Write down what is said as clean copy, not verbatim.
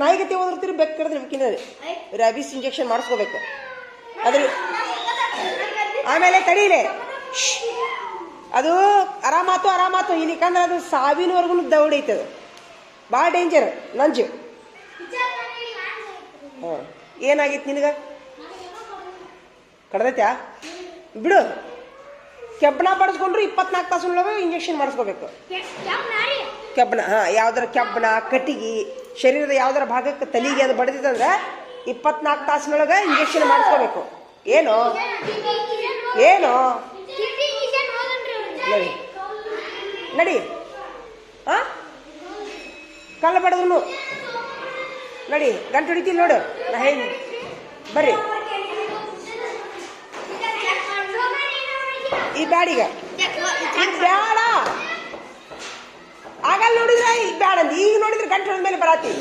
ನಾಯಿಗತಿ ಹೋದಿರ್ತೀರಿ ಬೆಕ್ಕ ಕಡಿದ್ರೆ ನಿಮ್ಕಿನ rabies injection ಮಾಡಿಸ್ಕೋಬೇಕು ಅದ್ರ ಆಮೇಲೆ ತಡೀಲೆ ಅದು ಆರಾಮಾತು ಇಲ್ಲಿಕಂದ್ರೆ ಅದು ಸಾವಿನವರೆಗೂ ದೌಡೈತದು ಭಾಳ ಡೇಂಜರ್ ನಂಜು. ಹಾಂ ಏನಾಗಿತ್ತು ನಿನಗೆ ಕಡ್ದೈತ್ಯಾ ಬಿಡು ಕೆಬ್ಬಣ ಬಡಿಸ್ಕೊಂಡ್ರು 24 ತಾಸಿನೊಳಗೆ ಇಂಜೆಕ್ಷನ್ ಮಾಡಿಸ್ಕೋಬೇಕು. ಕೆಬ್ಬಣ ಹಾಂ ಯಾವ್ದಾರ ಕೆಬ್ಬಣ ಕಟ್ಟಿಗೆ ಶರೀರದ ಯಾವ್ದಾರ ಭಾಗಕ್ಕೆ ತಲೆಗೆ ಅದು ಬಡ್ದಿತ್ತಂದ್ರೆ 24 ತಾಸಿನೊಳಗೆ ಇಂಜೆಕ್ಷನ್ ಮಾಡಿಸ್ಕೋಬೇಕು. ಏನು ನಡಿ ನಡಿ ಹಾಂ ಕಲ್ಲ ಬಡಿದ್ರು ನಡಿ ಗಂಟು ಹೊಡಿತೀನಿ ನೋಡು ನಾ ಹೇಳಿ ಬರ್ರಿ ಈ ಬ್ಯಾಡೀಗ ಬ್ಯಾಡ ಆಗಲ್ಲ ನೋಡಿದ್ರೆ ಈಗ ಬ್ಯಾಡ ಅಂದ ಈಗ ನೋಡಿದ್ರೆ ಗಂಟೆ ಮೇಲೆ ಬರತ್ತಿ